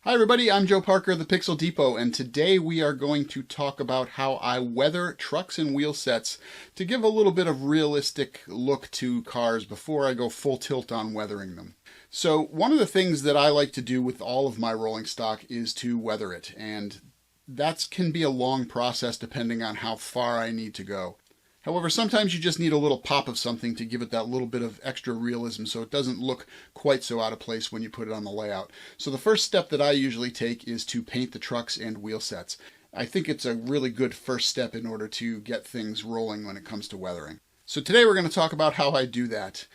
Hi everybody, I'm Joe Parker of the Pixel Depot, and today we are going to talk about how I weather trucks and wheel sets to give a little bit of realistic look to cars before I go full tilt on weathering them. So one of the things that I like to do with all of my rolling stock is to weather it, and that can be a long process depending on how far I need to go. However, sometimes you just need a little pop of something to give it that little bit of extra realism so it doesn't look quite so out of place when you put it on the layout. So the first step that I usually take is to paint the trucks and wheel sets. I think it's a really good first step in order to get things rolling when it comes to weathering. So today we're going to talk about how I do that.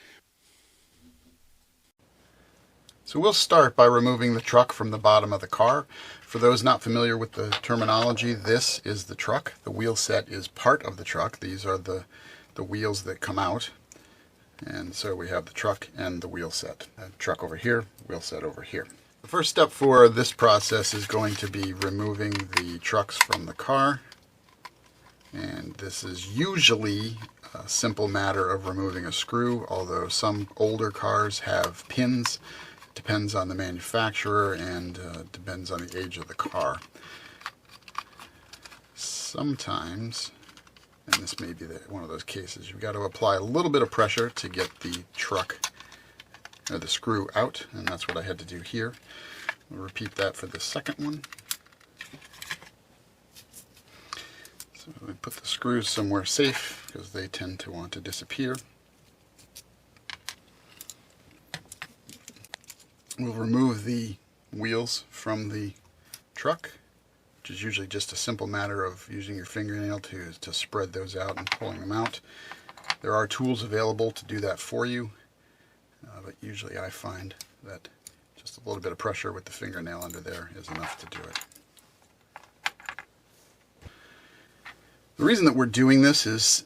So we'll start by removing the truck from the bottom of the car. For those not familiar with the terminology, this is the truck. The wheel set is part of the truck. These are the wheels that come out. And so we have the truck and the wheel set. Truck over here, wheel set over here. The first step for this process is going to be removing the trucks from the car. And this is usually a simple matter of removing a screw, although some older cars have pins. Depends on the manufacturer and depends on the age of the car. Sometimes, and this may be one of those cases, you've got to apply a little bit of pressure to get the truck or the screw out, and that's what I had to do here. We'll repeat that for the second one. So we put the screws somewhere safe because they tend to want to disappear. We'll remove the wheels from the truck, which is usually just a simple matter of using your fingernail to spread those out and pulling them out. There are tools available to do that for you, but usually I find that just a little bit of pressure with the fingernail under there is enough to do it. The reason that we're doing this is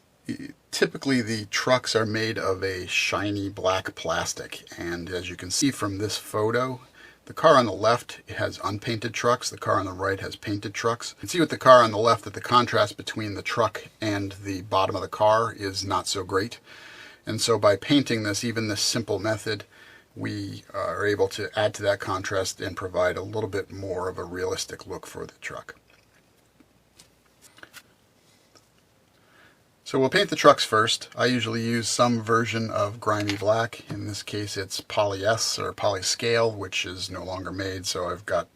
typically the trucks are made of a shiny black plastic, and as you can see from this photo, the car on the left has unpainted trucks, the car on the right has painted trucks. You can see with the car on the left that the contrast between the truck and the bottom of the car is not so great, and so by painting this, even this simple method, we are able to add to that contrast and provide a little bit more of a realistic look for the truck. So we'll paint the trucks first. I usually use some version of grimy black. In this case it's Poly-S or Polyscale, which is no longer made, so I've got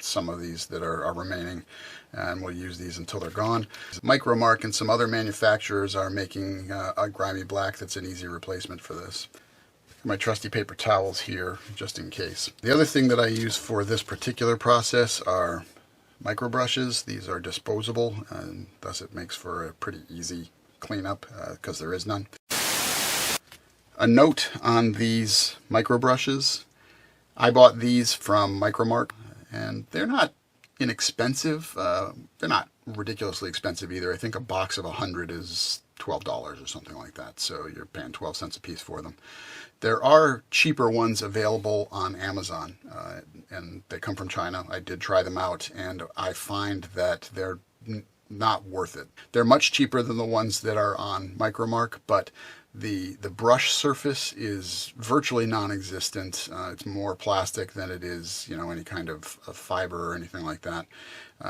some of these that are remaining, and we'll use these until they're gone. Micromark and some other manufacturers are making a grimy black that's an easy replacement for this. My trusty paper towels here, just in case. The other thing that I use for this particular process are Microbrushes. These are disposable, and thus it makes for a pretty easy cleanup because there is none. A note on these Microbrushes: I bought these from Micromark, and they're not inexpensive. They're not ridiculously expensive either. I think a box of 100 is $12 or something like that, so you're paying 12 cents a piece for them. There are cheaper ones available on Amazon, and they come from China. I did try them out, and I find that they're not worth it. They're much cheaper than the ones that are on Micromark, but the brush surface is virtually non-existent. It's more plastic than it is, any kind of fiber or anything like that.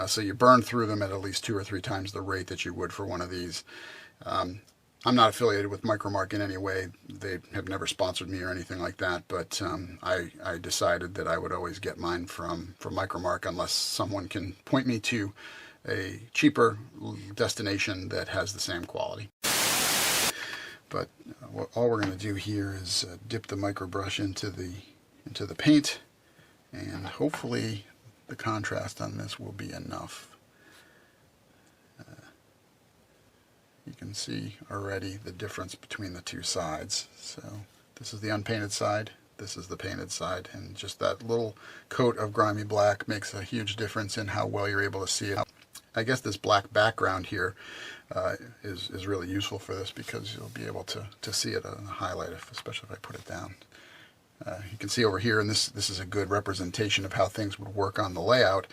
So you burn through them at least 2 or 3 times the rate that you would for one of these. I'm not affiliated with Micromark in any way. They have never sponsored me or anything like that, but I decided that I would always get mine from Micromark unless someone can point me to a cheaper destination that has the same quality. But all we're going to do here is dip the Microbrush into the paint, and hopefully the contrast on this will be enough. You can see already the difference between the two sides. So this is the unpainted side, this is the painted side, and just that little coat of grimy black makes a huge difference in how well you're able to see it. I guess this black background here is really useful for this because you'll be able to see it on the highlight, especially if I put it down. You can see over here, and this is a good representation of how things would work on the layout.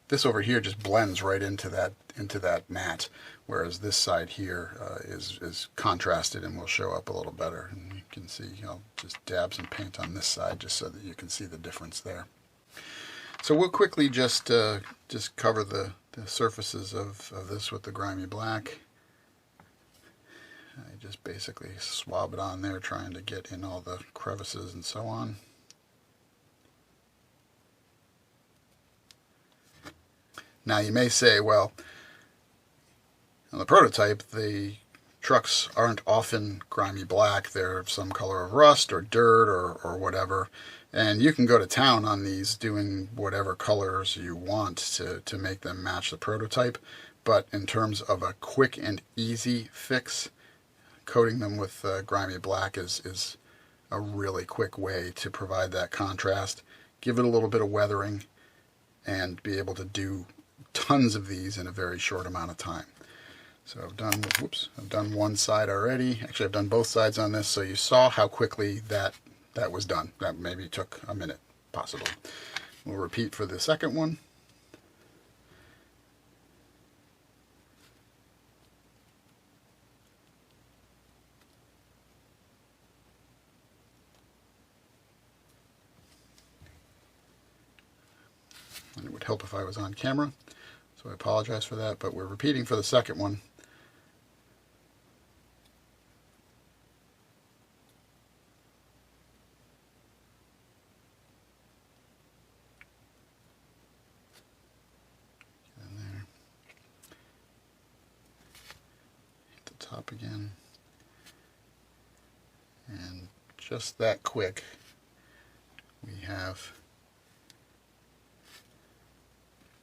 This over here just blends right into that mat, whereas this side here is contrasted and will show up a little better. And you can see, I'll just dab some paint on this side just so that you can see the difference there. So we'll quickly just cover the surfaces of this with the grimy black. I just basically swab it on there, trying to get in all the crevices and so on. Now you may say, well, on the prototype, the trucks aren't often grimy black. They're some color of rust or dirt or whatever. And you can go to town on these doing whatever colors you want to make them match the prototype. But in terms of a quick and easy fix, coating them with grimy black is a really quick way to provide that contrast. Give it a little bit of weathering and be able to do tons of these in a very short amount of time. So I've done one side already. Actually, I've done both sides on this, so you saw how quickly that was done. That maybe took a minute, possibly. We'll repeat for the second one. And it would help if I was on camera, so I apologize for that, but we're repeating for the second one. Top again, and just that quick we have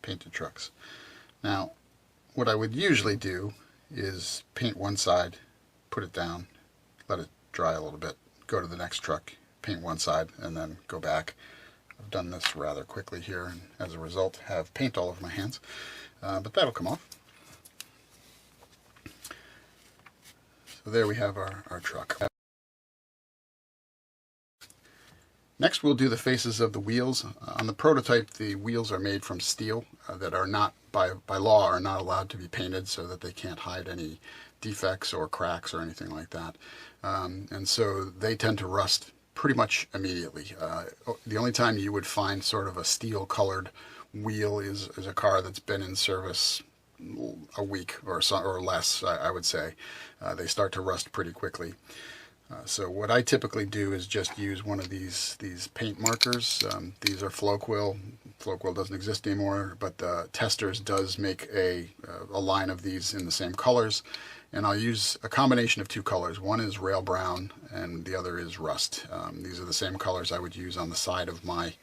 painted trucks. Now what I would usually do is paint one side, put it down, let it dry a little bit, go to the next truck, paint one side, and then go back. I've done this rather quickly here, and as a result have paint all over my hands, but that'll come off. So there we have our truck. Next we'll do the faces of the wheels. On the prototype, the wheels are made from steel that are not, by law, are not allowed to be painted, so that they can't hide any defects or cracks or anything like that. And so they tend to rust pretty much immediately. The only time you would find sort of a steel colored wheel is a car that's been in service a week or less, I would say. They start to rust pretty quickly. So what I typically do is just use one of these paint markers. These are Flowquill. Flowquill doesn't exist anymore, but Testers does make a line of these in the same colors. And I'll use a combination of two colors. One is rail brown and the other is rust. These are the same colors I would use on the side of my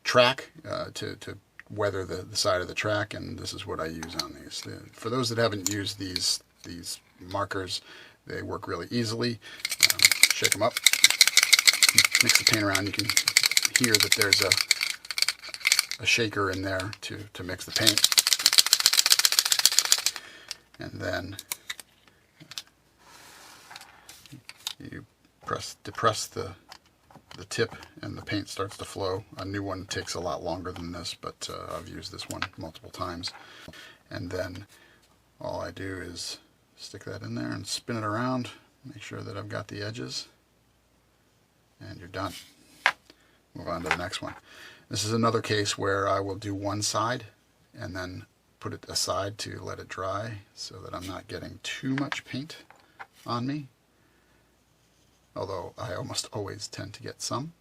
track to weather the side of the track, and this is what I use on these. For those that haven't used these markers, they work really easily. Shake them up, mix the paint around. You can hear that there's a shaker in there to mix the paint. And then you depress the tip and the paint starts to flow. A new one takes a lot longer than this, but I've used this one multiple times. And then all I do is stick that in there and spin it around, make sure that I've got the edges, and you're done. Move on to the next one. This is another case where I will do one side and then put it aside to let it dry so that I'm not getting too much paint on me, although I almost always tend to get some.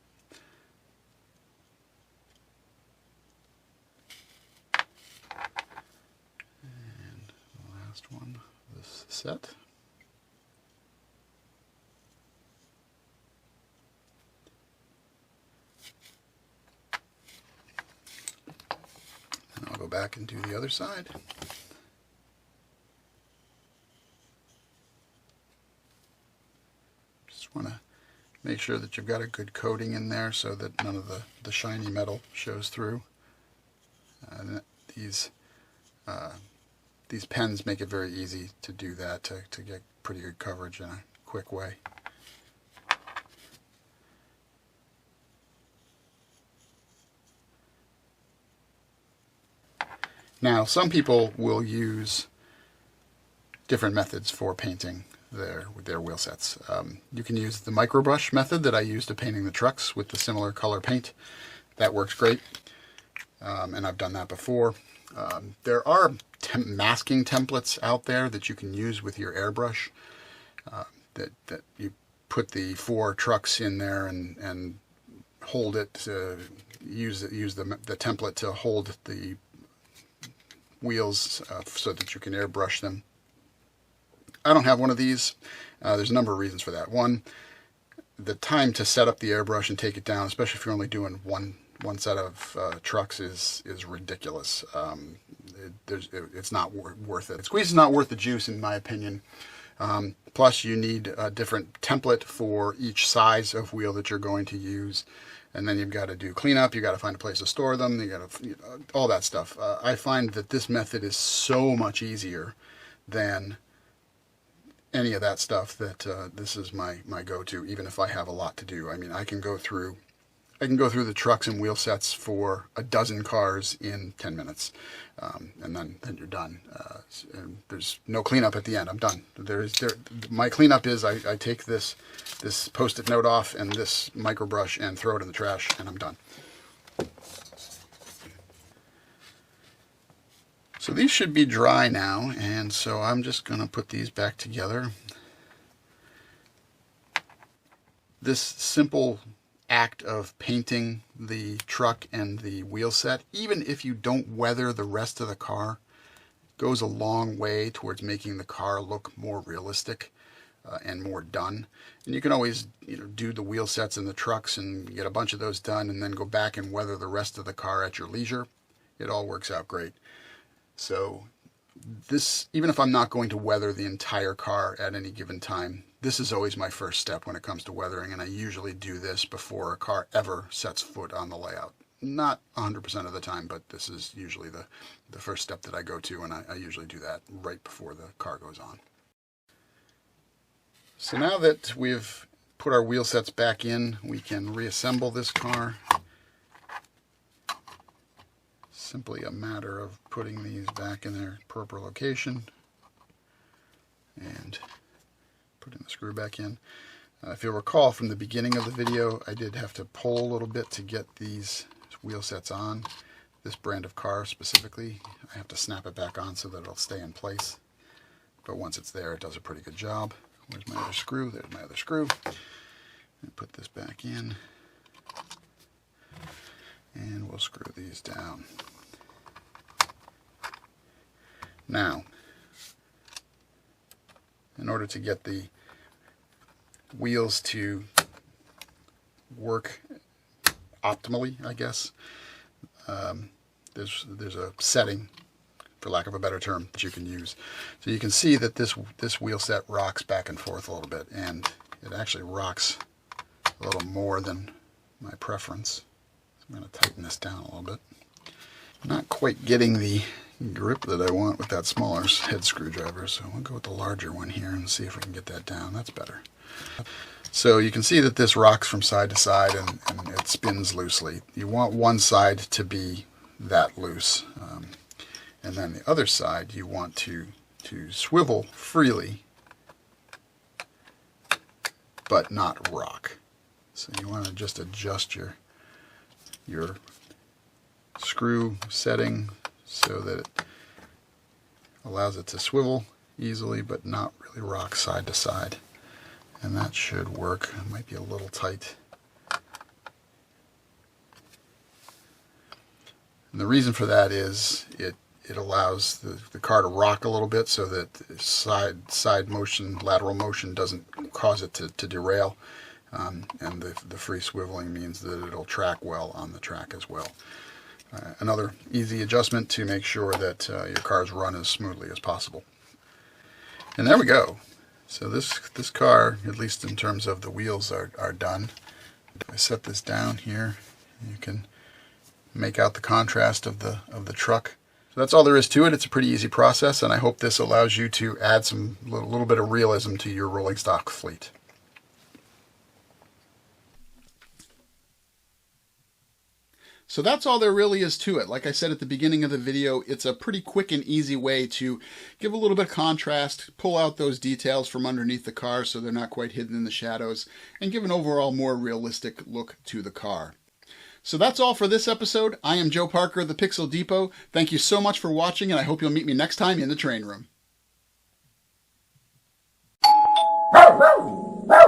And the last one, this set. And I'll go back and do the other side. Just want to make sure that you've got a good coating in there so that none of the shiny metal shows through. And these pens make it very easy to do that, to get pretty good coverage in a quick way. Now, some people will use different methods for painting their wheel sets. You can use the microbrush method that I used to painting the trucks with the similar color paint. That works great. and I've done that before. There are masking templates out there that you can use with your airbrush, that you put the 4 trucks in there and hold it to use the template to hold the wheels so that you can airbrush them. I don't have one of these. There's a number of reasons for that. One, the time to set up the airbrush and take it down, especially if you're only doing one set of trucks, is ridiculous. It's not worth it. The squeeze is not worth the juice, in my opinion. Plus, you need a different template for each size of wheel that you're going to use. And then you've got to do cleanup, you've got to find a place to store them, you got to, all that stuff. I find that this method is so much easier than any of that stuff that this is my go-to, even if I have a lot to do. I mean, I can go through the trucks and wheel sets for a dozen cars in 10 minutes, and then you're done. And there's no cleanup at the end. I'm done. My cleanup is I take this Post-it note off and this microbrush and throw it in the trash, and I'm done. So these should be dry now, and so I'm just going to put these back together. This simple act of painting the truck and the wheel set, even if you don't weather the rest of the car, goes a long way towards making the car look more realistic and more done. And you can always do the wheel sets and the trucks and get a bunch of those done and then go back and weather the rest of the car at your leisure. It all works out great. So this, even if I'm not going to weather the entire car at any given time, this is always my first step when it comes to weathering, and I usually do this before a car ever sets foot on the layout. Not 100% of the time, but this is usually the first step that I go to, and I usually do that right before the car goes on. So now that we've put our wheel sets back in, we can reassemble this car. Simply a matter of putting these back in their proper location and putting the screw back in. If you'll recall from the beginning of the video, I did have to pull a little bit to get these wheel sets on. This brand of car specifically, I have to snap it back on so that it'll stay in place. But once it's there, it does a pretty good job. Where's my other screw? There's my other screw. And put this back in. And we'll screw these down. Now, in order to get the wheels to work optimally, I guess, there's a setting, for lack of a better term, that you can use. So you can see that this wheel set rocks back and forth a little bit, and it actually rocks a little more than my preference. So I'm going to tighten this down a little bit. I'm not quite getting the grip that I want with that smaller head screwdriver, so we'll go with the larger one here and see if we can get that down. That's better. So you can see that this rocks from side to side and it spins loosely. You want one side to be that loose, and then the other side you want to swivel freely but not rock. So you want to just adjust your screw setting so that it allows it to swivel easily but not really rock side to side. And that should work. It might be a little tight. And the reason for that is it allows the car to rock a little bit so that side motion, lateral motion doesn't cause it to derail. And the free swiveling means that it'll track well on the track as well. Another easy adjustment to make sure that your cars run as smoothly as possible. And there we go. So this car, at least in terms of the wheels, are done. I set this down here. You can make out the contrast of the truck. So that's all there is to it. It's a pretty easy process, and I hope this allows you to add some little bit of realism to your rolling stock fleet. So that's all there really is to it. Like I said at the beginning of the video, it's a pretty quick and easy way to give a little bit of contrast, pull out those details from underneath the car so they're not quite hidden in the shadows, and give an overall more realistic look to the car. So that's all for this episode. I am Joe Parker of the Pixel Depot. Thank you so much for watching, and I hope you'll meet me next time in the train room.